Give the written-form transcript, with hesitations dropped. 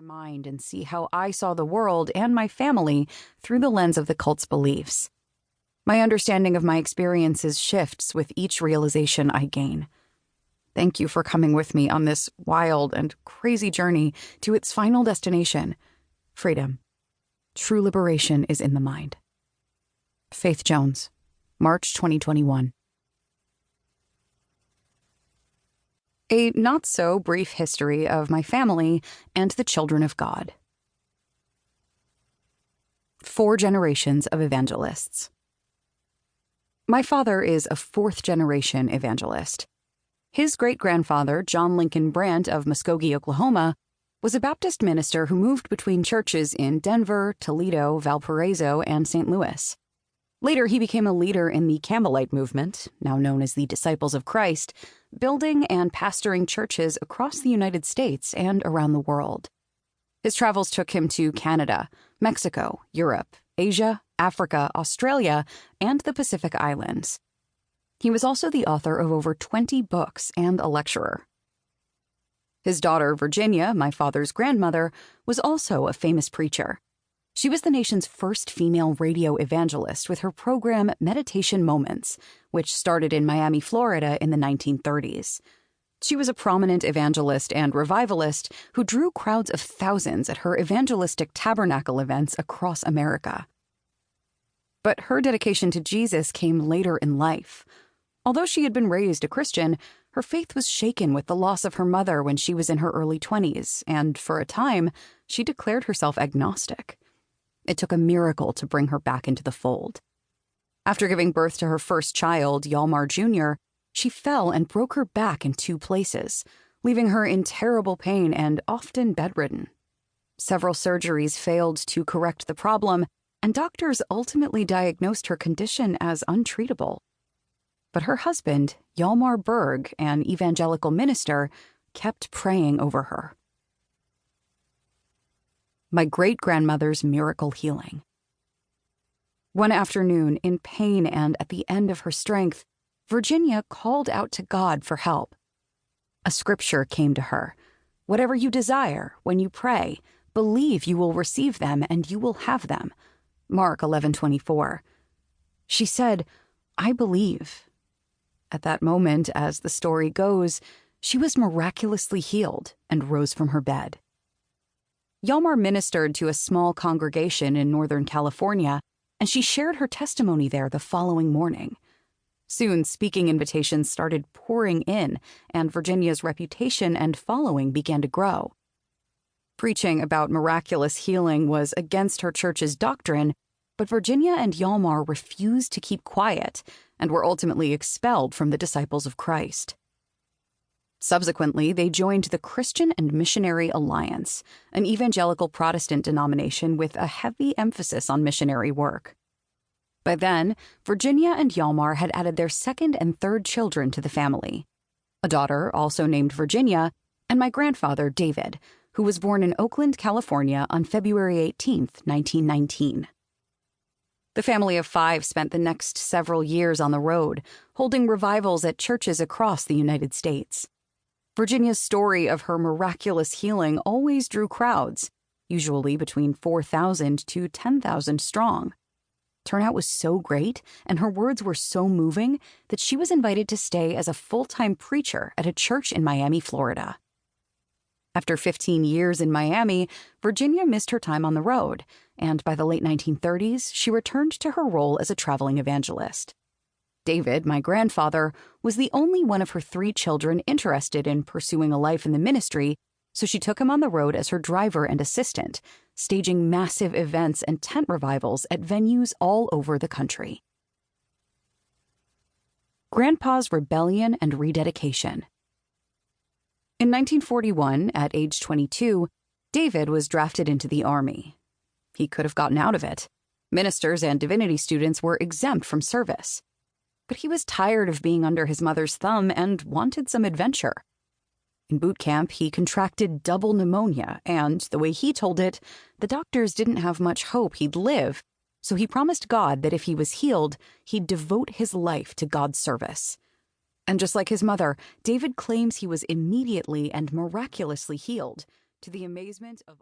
mind and see how I saw the world and my family through the lens of the cult's beliefs. My understanding of my experiences shifts with each realization I gain. Thank you for coming with me on this wild and crazy journey to its final destination, freedom. True liberation is in the mind. Faith Jones, March 2021. A not-so-brief history of my family and the children of God. 4 generations of evangelists. My father is a 4th-generation evangelist. His great-grandfather, John Lincoln Brandt of Muskogee, Oklahoma, was a Baptist minister who moved between churches in Denver, Toledo, Valparaiso, and St. Louis. Later, he became a leader in the Campbellite movement, now known as the Disciples of Christ, building and pastoring churches across the United States and around the world. His travels took him to Canada, Mexico, Europe, Asia, Africa, Australia, and the Pacific Islands. He was also the author of over 20 books and a lecturer. His daughter, Virginia, my father's grandmother, was also a famous preacher. She was the nation's first female radio evangelist with her program Meditation Moments, which started in Miami, Florida in the 1930s. She was a prominent evangelist and revivalist who drew crowds of thousands at her evangelistic tabernacle events across America. But her dedication to Jesus came later in life. Although she had been raised a Christian, her faith was shaken with the loss of her mother when she was in her early 20s, and for a time, she declared herself agnostic. It took a miracle to bring her back into the fold. After giving birth to her first child, Yalmar Jr., she fell and broke her back in 2 places, leaving her in terrible pain and often bedridden. Several surgeries failed to correct the problem, and doctors ultimately diagnosed her condition as untreatable. But her husband, Yalmar Berg, an evangelical minister, kept praying over her. My great-grandmother's miracle healing. One afternoon, in pain and at the end of her strength, Virginia called out to God for help. A scripture came to her. Whatever you desire, when you pray, believe you will receive them and you will have them. Mark 11:24. She said, I believe. At that moment, as the story goes, she was miraculously healed and rose from her bed. Yalmar ministered to a small congregation in Northern California, and she shared her testimony there the following morning. Soon, speaking invitations started pouring in, and Virginia's reputation and following began to grow. Preaching about miraculous healing was against her church's doctrine, but Virginia and Yalmar refused to keep quiet and were ultimately expelled from the Disciples of Christ. Subsequently, they joined the Christian and Missionary Alliance, an evangelical Protestant denomination with a heavy emphasis on missionary work. By then, Virginia and Yalmar had added their 2nd and 3rd children to the family, a daughter, also named Virginia, and my grandfather, David, who was born in Oakland, California on February 18, 1919. The family of 5 spent the next several years on the road, holding revivals at churches across the United States. Virginia's story of her miraculous healing always drew crowds, usually between 4,000 to 10,000 strong. Turnout was so great, and her words were so moving, that she was invited to stay as a full-time preacher at a church in Miami, Florida. After 15 years in Miami, Virginia missed her time on the road, and by the late 1930s, she returned to her role as a traveling evangelist. David, my grandfather, was the only one of her 3 children interested in pursuing a life in the ministry, so she took him on the road as her driver and assistant, staging massive events and tent revivals at venues all over the country. Grandpa's Rebellion and Rededication. In 1941, at age 22, David was drafted into the Army. He could have gotten out of it. Ministers and divinity students were exempt from service. But he was tired of being under his mother's thumb and wanted some adventure. In boot camp, he contracted double pneumonia, and, the way he told it, the doctors didn't have much hope he'd live, so he promised God that if he was healed, he'd devote his life to God's service. And just like his mother, David claims he was immediately and miraculously healed, to the amazement of